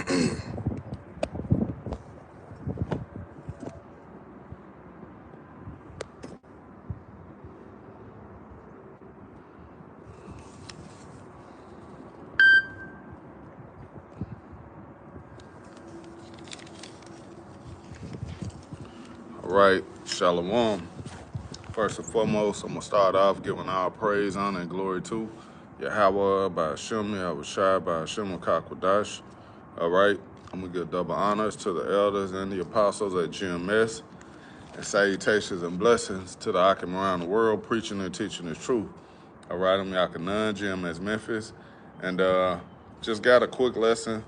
All right, Shalom. First and foremost, I'm going to start off giving all praise, honor, and glory to Yahweh by Hashem, Yahushai by Hashem Kakwadash. All right, I'm going to give double honors to the elders and the apostles at GMS, and salutations and blessings to the Akim around the world, preaching and teaching the truth. All right, I'm Yakanan, GMS Memphis, and just got a quick lesson.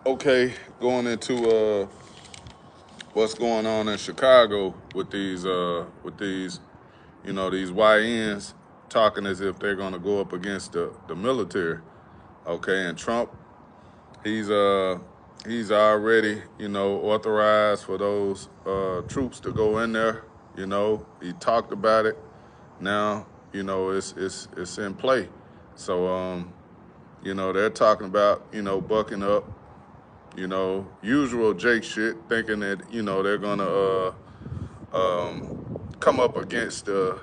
Okay, going into what's going on in Chicago with these these YNs talking as if they're going to go up against the military. Okay, and Trump, he's already authorized for those troops to go in there. He talked about it. Now it's in play. So they're talking about bucking up. Usual Jake shit, thinking that, they're gonna come up against the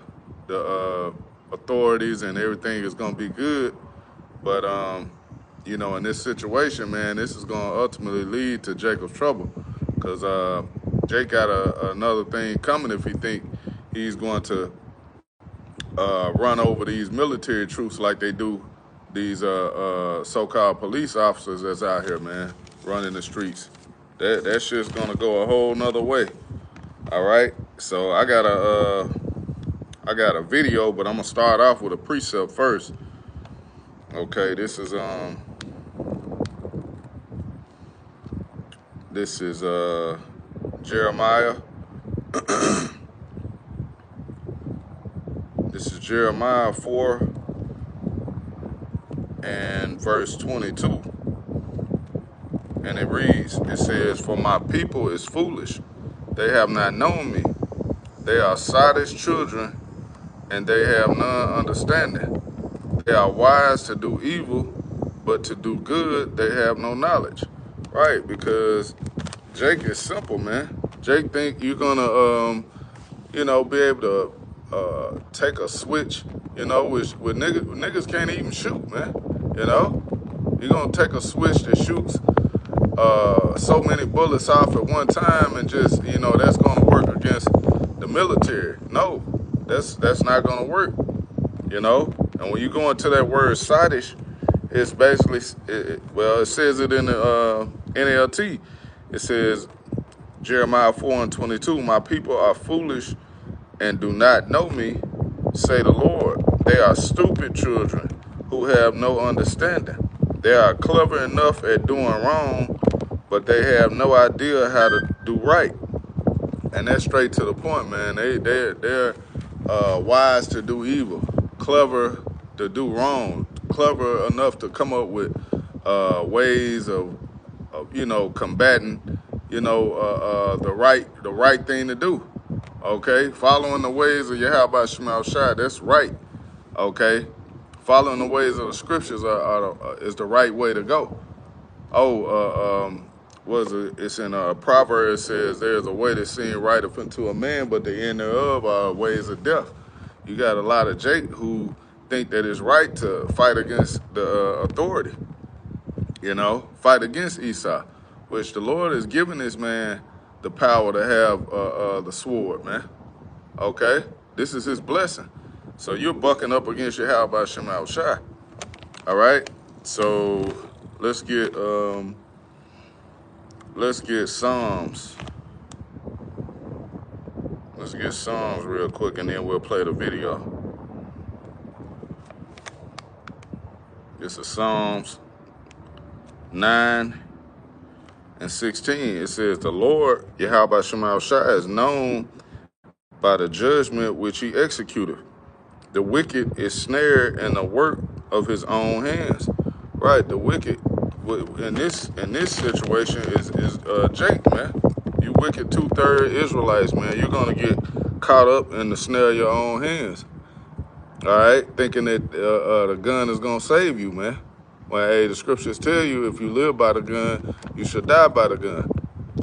authorities and everything is gonna be good. But, in this situation, man, this is gonna ultimately lead to Jacob's trouble, because Jake got another thing coming if he think he's going to run over these military troops like they do these so-called police officers that's out here, man, running the streets. That shit's gonna go a whole nother way. All right, so I got a video, but I'm gonna start off with a precept first. Okay, this is Jeremiah. This is Jeremiah 4 and verse 22. And it reads, it says, "For my people is foolish. They have not known me. They are sottish children, and they have none understanding. They are wise to do evil, but to do good they have no knowledge." Right, because Jake is simple, man. Jake think you're gonna, be able to take a switch, which with niggas can't even shoot, man. You're gonna take a switch that shoots so many bullets off at one time and just, that's gonna work against the military. No, that's not gonna work, And when you go into that word sottish, it's basically, it says it in the NLT. It says, Jeremiah 4 and 22, "My people are foolish and do not know me, say the Lord. They are stupid children who have no understanding. They are clever enough at doing wrong, but they have no idea how to do right." And that's straight to the point, man. They're wise to do evil, clever to do wrong, clever enough to come up with ways of combating, the right thing to do. Okay, following the ways of Yahweh Shema Shai, that's right. Okay, following the ways of the scriptures is the right way to go. It's in Proverbs. It says, "There's a way that seems right unto a man, but the end thereof are ways of death." You got a lot of Jake who think that it's right to fight against the authority, fight against Esau, which the Lord has given this man the power to have the sword, man. Okay, this is his blessing. So you're bucking up against your how about Shema Shai. All right, so let's get Psalms. Let's get Psalms real quick, and then we'll play the video. This is Psalms 9 and 16. It says, "The Lord, Yahweh Shema Shai, is known by the judgment which he executed. The wicked is snared in the work of his own hands." Right, the wicked in this situation is Jake, man. You wicked 2/3 Israelites, man. You're gonna get caught up in the snare of your own hands. All right, thinking that the gun is gonna save you, man. Well, hey, the scriptures tell you if you live by the gun, you should die by the gun.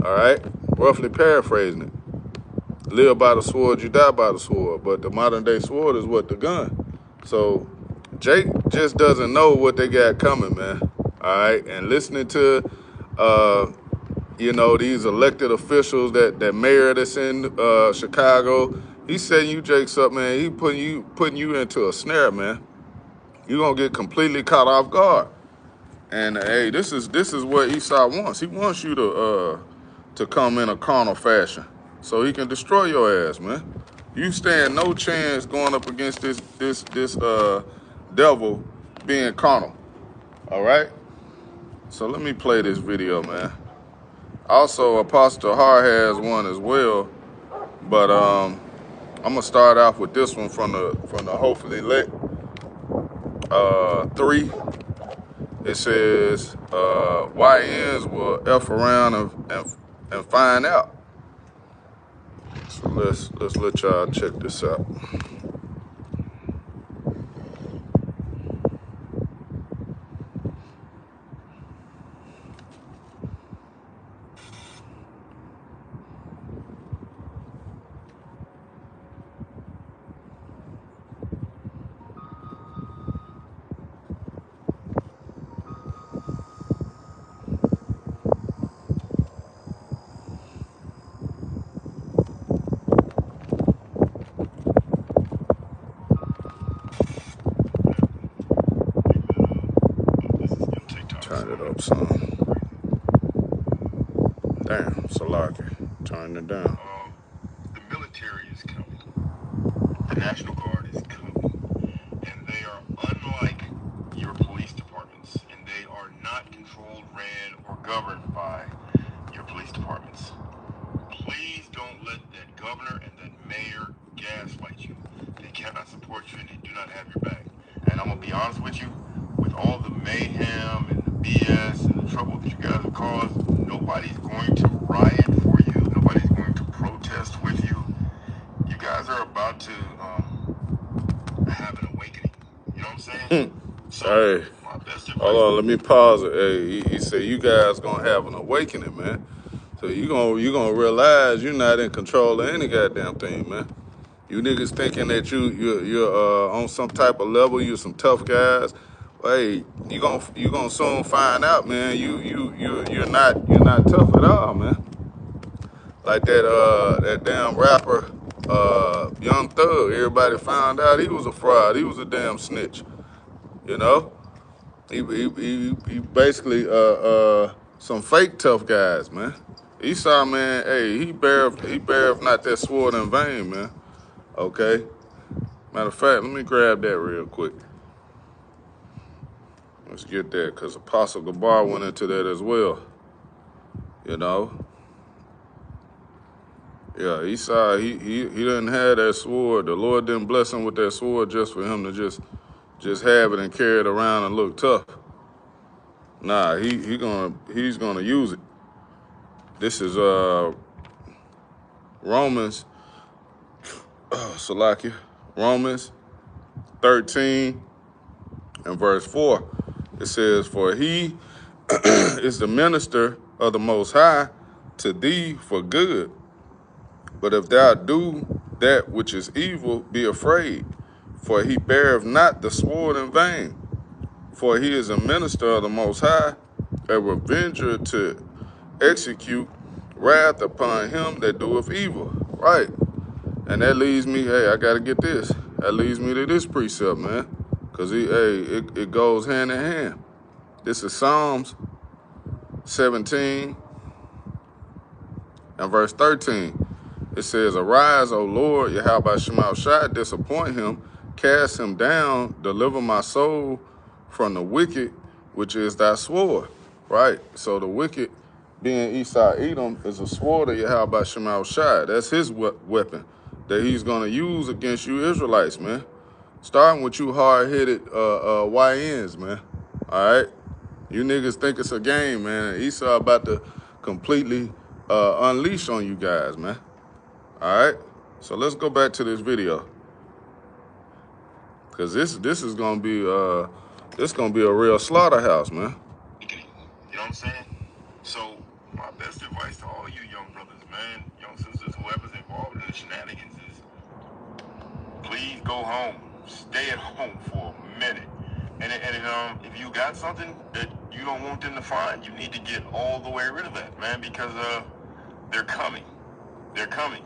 All right? Roughly paraphrasing it. Live by the sword, you die by the sword. But the modern day sword is what? The gun. So Jake just doesn't know what they got coming, man. All right? And listening to, these elected officials, that mayor that's in Chicago, he's setting you Jakes up, man. He putting you into a snare, man. You're going to get completely caught off guard. And hey, this is what Esau wants. He wants you to come in a carnal fashion so he can destroy your ass, man. You stand no chance going up against this devil being carnal. All right? So let me play this video, man. Also, Apostle Har has one as well, but I'm gonna start off with this one from the Hopefully Lit 3. It says YNs will F around and find out. So let's let y'all check this out. Turn it up some. Damn, Salaki. Turn it down. The military is coming. The National Guard is coming. And they are unlike your police departments. And they are not controlled, ran, or governed by your police departments. Please don't let that governor and that mayor gaslight you. They cannot support you and they do not have your back. And I'm going to be honest with you, with all the mayhem and the BS and the trouble that you guys have caused, nobody's going to riot for you. Nobody's going to protest with you. You guys are about to have an awakening. You know what I'm saying? So, Hey, hold on, let me pause it. Hey, he said you guys gonna have an awakening, man. So you gonna realize you're not in control of any goddamn thing, man. You niggas thinking that you're on some type of level, you're some tough guys. Hey, you gonna soon find out, man. You're not tough at all, man. Like that damn rapper, Young Thug. Everybody found out he was a fraud. He was a damn snitch. You know, he basically some fake tough guys, man. Esau, man, hey, he beareth not that sword in vain, man. Okay. Matter of fact, let me grab that real quick. Let's get that, because Apostle Gabar went into that as well. You know? Yeah, Esau, he didn't have that sword. The Lord didn't bless him with that sword just for him to just have it and carry it around and look tough. Nah, he's gonna use it. This is Romans, Salakia, Romans 13 and verse 4. It says, "For he is the minister of the Most High to thee for good. But if thou do that which is evil, be afraid, for he beareth not the sword in vain. For he is a minister of the Most High, a revenger to execute wrath upon him that doeth evil." Right. And that leads me, hey, I got to get this. That leads me to this precept, man. Because it goes hand in hand. This is Psalms 17 and verse 13. It says, "Arise, O Lord, Yahweh Shema Shai, disappoint him, cast him down, deliver my soul from the wicked, which is thy sword." Right? So the wicked, being Esau Edom, is a sword of Yahweh Shema Shai. That's his weapon that he's going to use against you Israelites, man. Starting with you hard-headed YNs, man. All right? You niggas think it's a game, man. Esau about to completely unleash on you guys, man. All right? So let's go back to this video. Because this is going to be This gonna be a real slaughterhouse, man. You know what I'm saying? So my best advice to all you young brothers, man, young sisters, whoever's involved in the shenanigans is please go home. Stay at home for a minute. And if you got something that you don't want them to find, you need to get all the way rid of that, man, because they're coming. They're coming.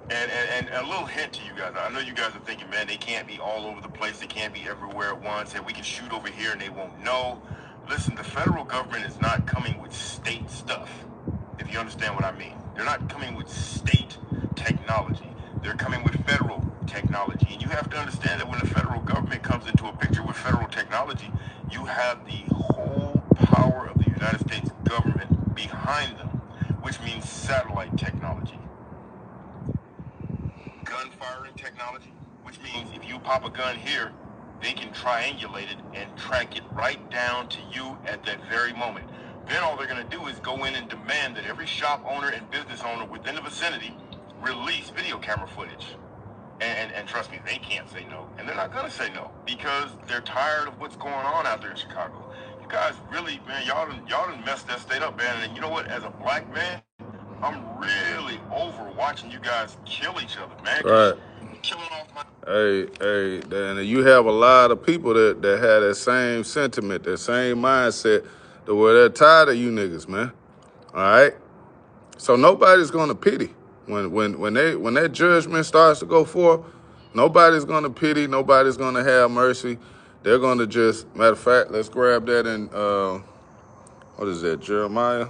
And a little hint to you guys. I know you guys are thinking, man, they can't be all over the place. They can't be everywhere at once. And we can shoot over here and they won't know. Listen, the federal government is not coming with state stuff, if you understand what I mean. They're not coming with state technology. They're coming with federal technology. And you have to understand that when the federal government comes into a picture with federal technology, you have the whole power of the United States government behind them, which means satellite technology. Gun firing technology, which means if you pop a gun here, they can triangulate it and track it right down to you at that very moment. Then all they're going to do is go in and demand that every shop owner and business owner within the vicinity release video camera footage. And trust me, they can't say no. And they're not going to say no because they're tired of what's going on out there in Chicago. You guys really, man, y'all done messed that state up, man. And you know what? As a black man, I'm really over watching you guys kill each other, man. Right. Killing off my... Hey, and you have a lot of people that have that same sentiment, that same mindset, that where they're tired of you niggas, man. All right? So nobody's gonna pity. When that judgment starts to go forth, nobody's gonna pity, nobody's gonna have mercy. They're gonna just, matter of fact, let's grab that in what is that, Jeremiah?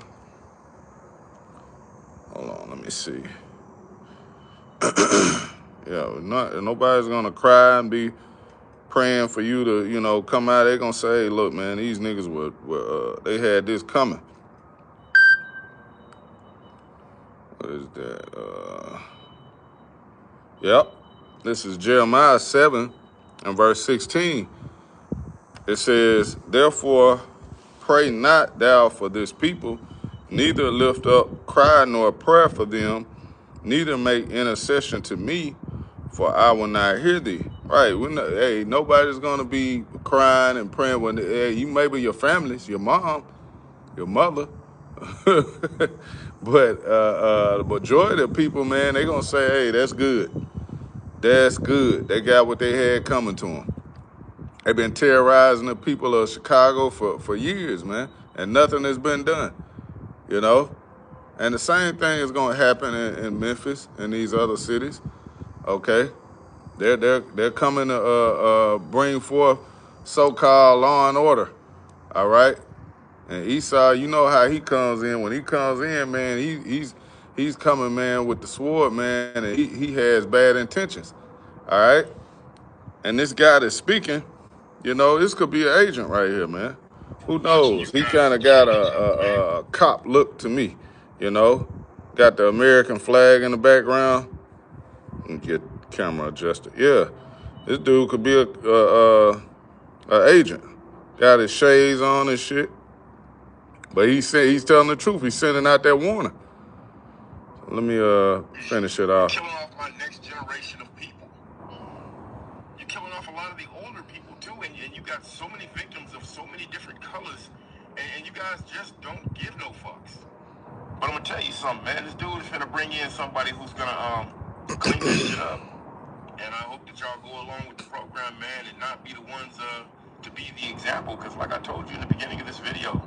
Hold on, let me see. Yeah, nobody's gonna cry and be praying for you to, come out. They're gonna say, hey, look, man, these niggas were they had this coming. What is that? Yep. This is Jeremiah 7 and verse 16. It says, therefore, pray not thou for this people, neither lift up cry nor prayer for them, neither make intercession to me, for I will not hear thee. Right? Hey, nobody's gonna be crying and praying when you maybe your families, your mom, your mother, but the majority of people, man, they gonna say, hey, that's good. That's good. They got what they had coming to them. They've been terrorizing the people of Chicago for years, man, and nothing has been done, And the same thing is going to happen in Memphis and these other cities, okay? They're coming to bring forth so-called law and order, all right? And Esau, you know how he comes in. When he comes in, man, he's coming, man, with the sword, man, and he has bad intentions, all right? And this guy that's speaking, this could be an agent right here, man. Who knows? He kind of got a cop look to me, Got the American flag in the background. Let me get the camera adjusted. Yeah, this dude could be a agent. Got his shades on and shit. But he's telling the truth. He's sending out that warning. So let me finish it off. You're killing off my next generation of people. You're killing off a lot of the older people too, and you got so many victims of so many different colors, and you guys just don't give no fucks. But I'm gonna tell you something, man. This dude is gonna bring in somebody who's gonna clean this shit up. And I hope that y'all go along with the program, man, and not be the ones to be the example. Because like I told you in the beginning of this video,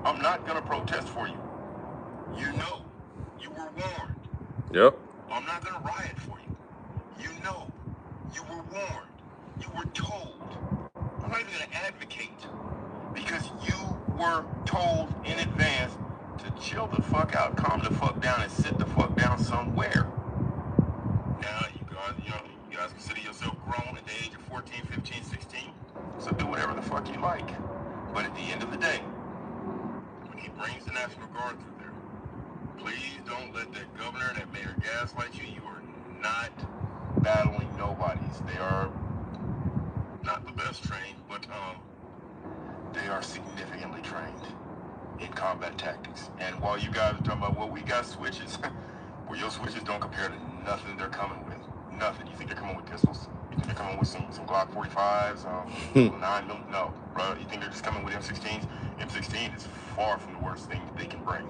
I'm not gonna protest for you. You know, you were warned. Yep. I'm not gonna riot for you. You know, you were warned. You were told. I'm not even gonna advocate because you were told in advance to chill the fuck out, calm the fuck down, and sit the fuck down somewhere. Now, you guys consider yourself grown at the age of 14, 15, 16, so do whatever the fuck you like. But at the end of the day, when he brings the National Guard through there, please don't let that governor, that mayor gaslight you. You are not battling nobodies. They are not the best trained, but they are significantly trained in combat tactics. And while you guys are talking about, well, we got switches, well, your switches don't compare to nothing they're coming with. Nothing. You think they're coming with pistols? You They're coming with some Glock 45s, 9mm. No, bro. You think they're just coming with M16s? M16 is far from the worst thing they can bring.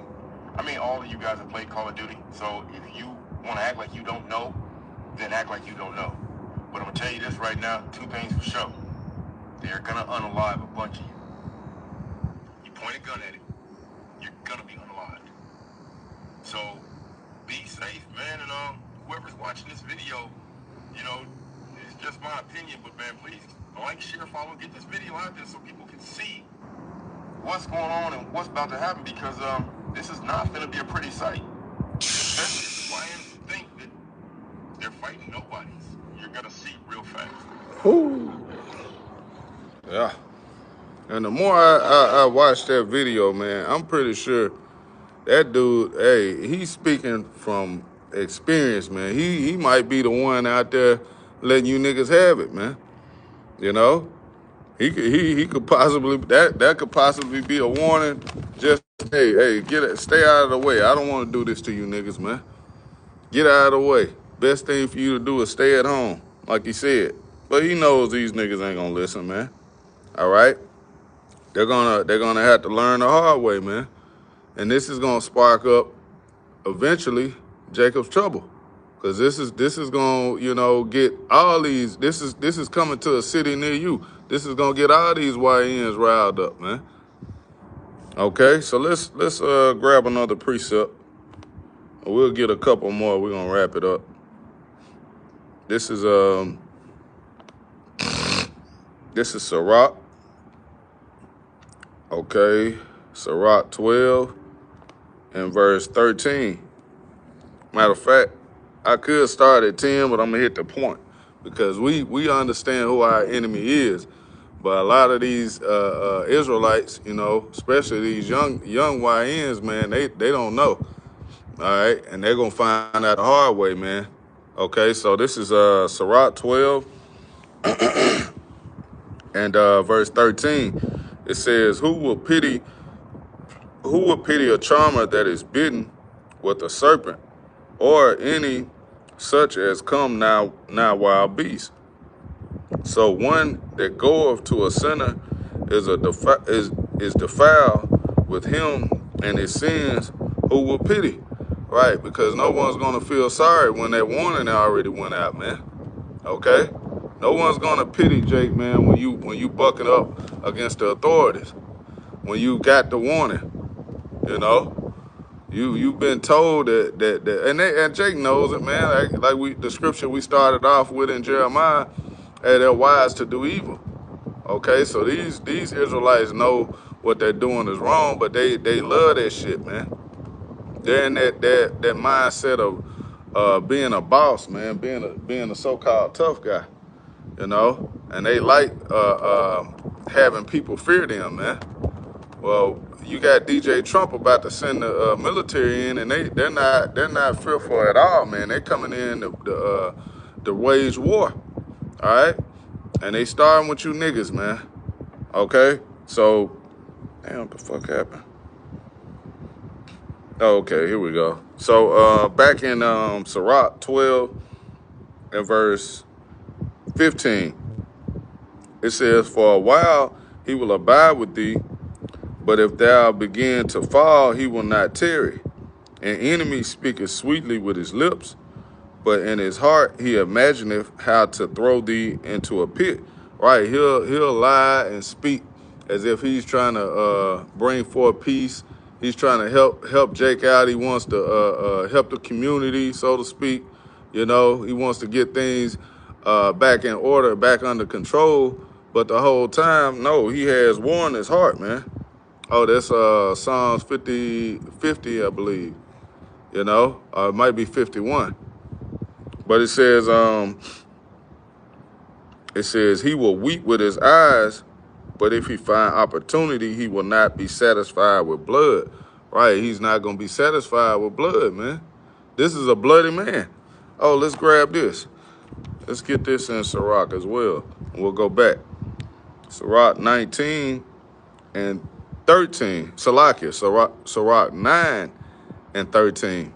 I mean, all of you guys have played Call of Duty, so if you want to act like you don't know, then act like you don't know. But I'm gonna tell you this right now: 2 things for sure. They're gonna unalive a bunch of you. You point a gun at it, you're gonna be unalived. So be safe, man. And whoever's watching this video, you know, it's just my opinion, but man, please like, share, follow, get this video out there so people can see what's going on and what's about to happen, because this is not going to be a pretty sight. Especially if the Lions think that they're fighting nobodies. You're going to see real fast. Ooh. Yeah. And the more I watch that video, man, I'm pretty sure that dude, hey, he's speaking from experience, man. He might be the one out there letting you niggas have it, man. You know? He could possibly that could possibly be a warning. Just hey, stay out of the way. I don't want to do this to you niggas, man. Get out of the way. Best thing for you to do is stay at home, like he said. But he knows these niggas ain't gonna listen, man. All right? They're gonna have to learn the hard way, man. And this is gonna spark up eventually Jacob's trouble. Cause this is gonna, you know, get all these, this is coming to a city near you. This is gonna get all these YNs riled up, man. Okay, so let's grab another precept. We'll get a couple more. We're gonna wrap it up. This is Sirach. Okay, Sirach 12 and verse 13. Matter of fact, I could start at 10, but I'm gonna hit the point because we understand who our enemy is. But a lot of these Israelites, you know, especially these young YNs, man, they don't know. All right, and they're gonna find out the hard way, man. Okay, so this is Sirach 12 and verse 13. It says, Who will pity a charmer that is bitten with a serpent, or any such as come now wild beast? So one that goeth to a sinner is defiled with him and his sins. Who will pity? Right, because no one's gonna feel sorry when that warning already went out, man. Okay, no one's gonna pity Jake, man, when you bucking up against the authorities, when you got the warning. You know, you've been told that and Jake knows it, man. Like the scripture we started off with in Jeremiah, hey, they're wise to do evil. Okay, so these Israelites know what they're doing is wrong, but they love that shit, man. They're in that mindset of being a boss, man, being a so-called tough guy, you know, and they like having people fear them, man. Well, you got DJ Trump about to send the military in, and they're not fearful at all, man. They're coming in to wage war, all right, and they starting with you niggas, man. Okay, so damn, what the fuck happened? Okay, here we go. So back in Sirach 12 and verse 15, it says, For a while he will abide with thee, but if thou begin to fall, he will not tarry. An enemy speaketh sweetly with his lips, but in his heart he imagineth how to throw thee into a pit. Right, he'll lie and speak as if he's trying to bring forth peace. He's trying to help Jake out. He wants to help the community, so to speak. You know, he wants to get things back in order, back under control. But the whole time, no, he has war in his heart, man. Oh, that's Psalms 50, I believe. You know, it might be 51. But it says he will weep with his eyes, but if he find opportunity, he will not be satisfied with blood. Right, he's not going to be satisfied with blood, man. This is a bloody man. Oh, let's grab this. Let's get this in Sirach as well. We'll go back. Sirach 19 and 13. Sirach 9 and 13.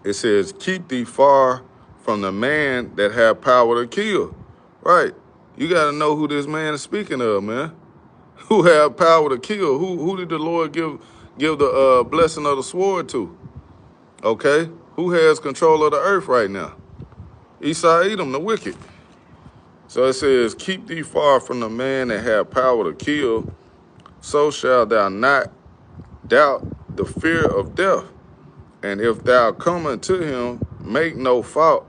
It says, Keep thee far from the man that have power to kill. Right. You got to know who this man is speaking of, man. Who have power to kill? Who did the Lord give the blessing of the sword to? Okay. Who has control of the earth right now? Esau, Edom, the wicked. So it says, keep thee far from the man that have power to kill, so shalt thou not doubt the fear of death. And if thou come unto him, make no fault,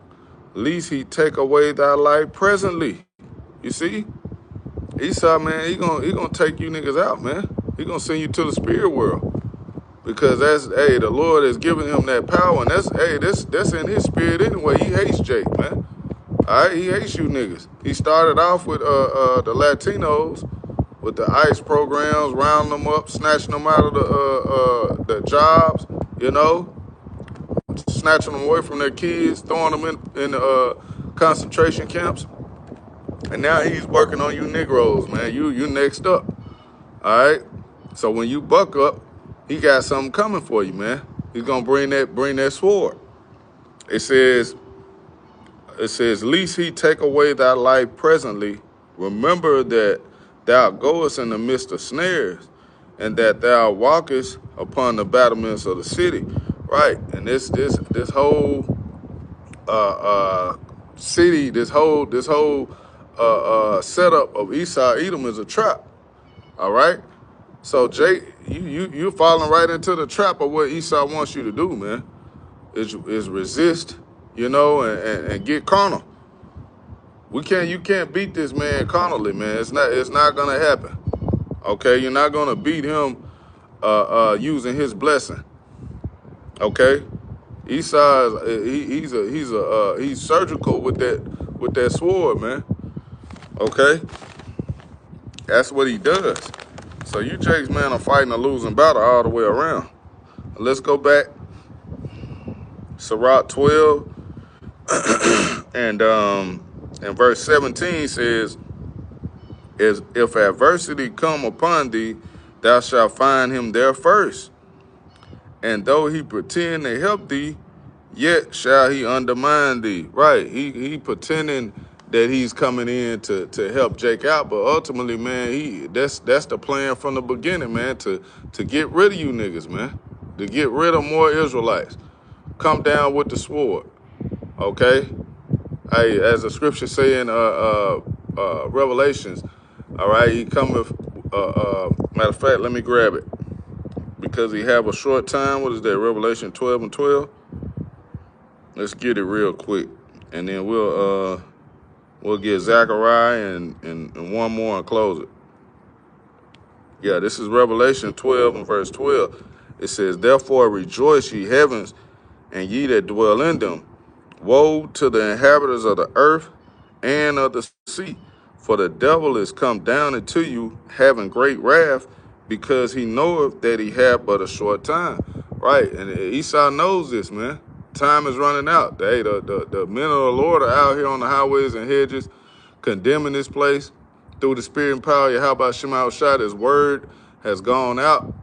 lest he take away thy life presently. You see? Esau, man, he gonna take you niggas out, man. He gonna send you to the spirit world. Because the Lord has given him that power, and that's in his spirit anyway. He hates Jake, man. All right, he hates you niggas. He started off with the Latinos, with the ICE programs, rounding them up, snatching them out of the jobs, you know, snatching them away from their kids, throwing them in concentration camps. And now he's working on you Negroes, man. You next up. All right. So when you buck up, he got something coming for you, man. He's gonna bring that sword. It says, lest he take away thy life presently. Remember that thou goest in the midst of snares, and that thou walkest upon the battlements of the city. Right. And this whole city, this whole setup of Esau Edom is a trap. All right. So Jake, you're falling right into the trap of what Esau wants you to do, man. Is resist, you know, and get carnal. You can't beat this man carnally, man. It's not gonna happen. Okay, you're not gonna beat him using his blessing. Okay, Esau he's surgical with that sword, man. Okay, that's what he does. So you Jakes, man, are fighting a losing battle all the way around. Let's go back. Sirach 12 and verse 17 says, if adversity come upon thee, thou shalt find him there first. And though he pretend to help thee, yet shall he undermine thee. Right, he pretending that he's coming in to help Jake out, but ultimately, man, that's the plan from the beginning, man, to get rid of you niggas, man, to get rid of more Israelites. Come down with the sword, okay? Hey, as the scripture say in Revelations, all right, he cometh. Matter of fact, let me grab it because he have a short time. What is that? Revelation 12 and 12. Let's get it real quick, and then we'll get Zechariah and one more and close it. Yeah, this is Revelation 12 and verse 12. It says, therefore rejoice, ye heavens, and ye that dwell in them. Woe to the inhabitants of the earth and of the sea, for the devil is come down into you, having great wrath, because he knoweth that he hath but a short time. Right, and Esau knows this, man. Time is running out. Hey, the men of the Lord are out here on the highways and hedges, condemning this place through the spirit and power of Yahweh Shema Shai. His word has gone out.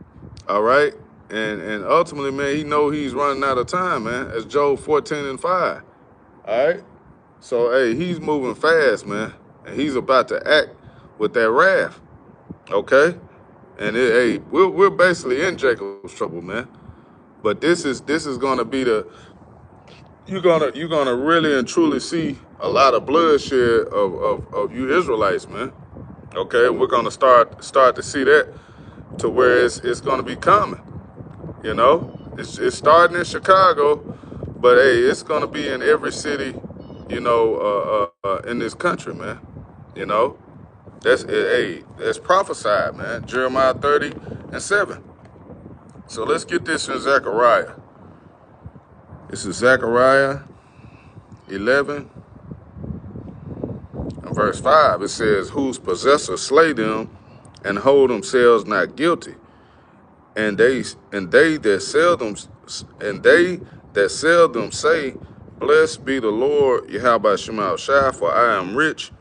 All right. And ultimately, man, he know he's running out of time, man. As Job 14 and 5. All right. So, hey, he's moving fast, man. And he's about to act with that wrath. Okay. And hey, we're basically in Jacob's trouble, man. But this is gonna be you're gonna really and truly see a lot of bloodshed of you Israelites, man. Okay, we're gonna start to see that to where it's gonna be common. You know, it's starting in Chicago, but hey, it's gonna be in every city, you know, in this country, man. You know, that's prophesied, man. Jeremiah 30 and 7. So let's get this in Zechariah. This is Zechariah 11 and verse 5. It says, whose possessors slay them and hold themselves not guilty. And they that sell them say, blessed be the Lord Yahweh Shema Shai, for I am rich,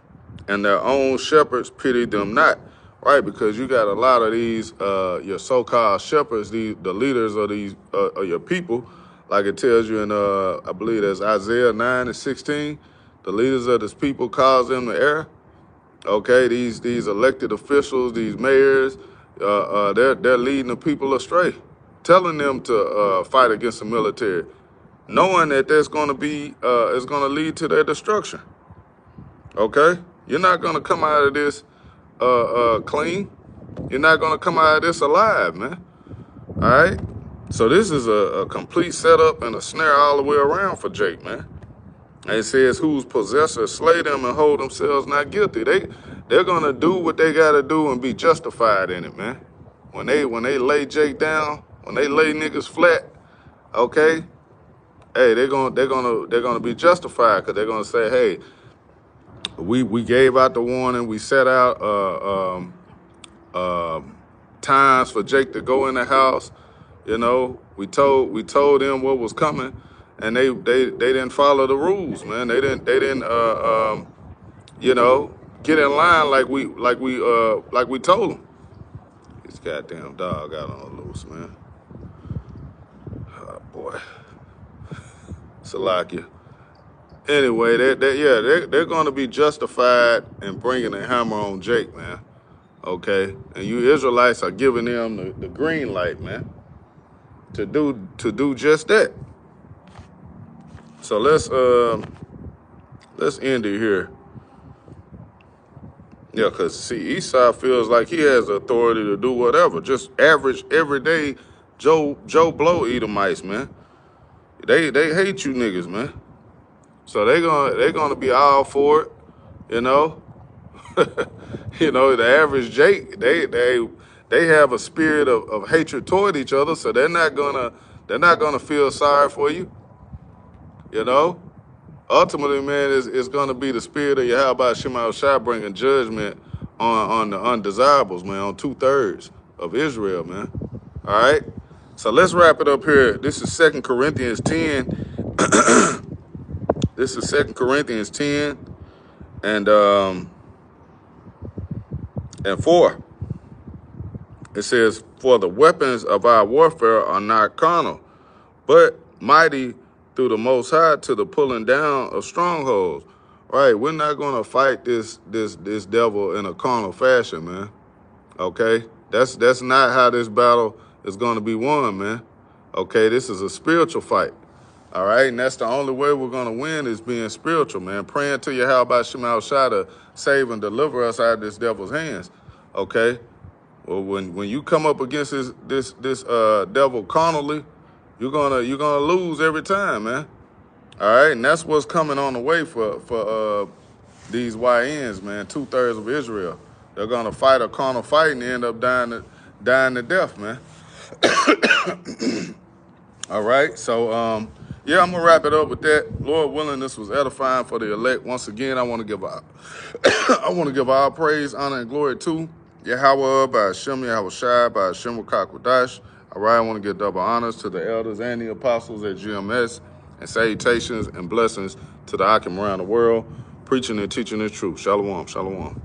and their own shepherds pity them not. Right, because you got a lot of these your so-called shepherds, the leaders of these of your people. like it tells you in, I believe that's Isaiah 9:16. The leaders of this people cause them to err. Okay, these elected officials, these mayors, they're leading the people astray, telling them to fight against the military, knowing that that's going to be is going to lead to their destruction. Okay, you're not going to come out of this clean. You're not going to come out of this alive, man. All right. So this is a complete setup and a snare all the way around for Jake, man. And it says, whose possessors slay them and hold themselves not guilty. They're gonna do what they gotta do and be justified in it, man. When they lay Jake down, when they lay niggas flat, okay, hey, they're gonna be justified because they're gonna say, hey, we gave out the warning, we set out times for Jake to go in the house. You know, we told them what was coming, and they didn't follow the rules, man. They didn't you know, get in line like we told them. This goddamn dog out on the loose, man. Oh boy, Salakia. Anyway, they're going to be justified in bringing the hammer on Jake, man. Okay, and you Israelites are giving them the green light, man, to do just that. So let's end it here. Yeah, because see, Esau feels like he has the authority to do whatever. Just average, everyday Joe Blow Edomites, man. They hate you niggas, man. So they're gonna be all for it, you know. You know, the average Jake, they have a spirit of hatred toward each other, so they're not gonna feel sorry for you. You know, ultimately, man, it's gonna be the spirit of Yahweh Shema Shai bringing judgment on the undesirables, man, on 2/3 of Israel, man. All right, so let's wrap it up here. This is 2 Corinthians 10. This is 2 Corinthians 10 and 4. It says, for the weapons of our warfare are not carnal, but mighty through the Most High to the pulling down of strongholds. Right? We're not going to fight this devil in a carnal fashion, man. Okay? That's not how this battle is going to be won, man. Okay? This is a spiritual fight. All right? And that's the only way we're going to win is being spiritual, man. Praying to Yahweh Shema Shai to save and deliver us out of this devil's hands. Okay? Well, when you come up against this devil carnally, you're gonna lose every time, man. All right, and that's what's coming on the way for these YNs, man. 2/3 of Israel, they're gonna fight a carnal fight and end up dying to death, man. All right, so yeah, I'm gonna wrap it up with that. Lord willing, this was edifying for the elect. Once again, I want to give all praise, honor, and glory to Yahweh by Hashem, Yahweh Shai, by Hashem Wakakwadash. All right, I want to give double honors to the elders and the apostles at GMS, and salutations and blessings to the Akim around the world, preaching and teaching the truth. Shalom, shalom.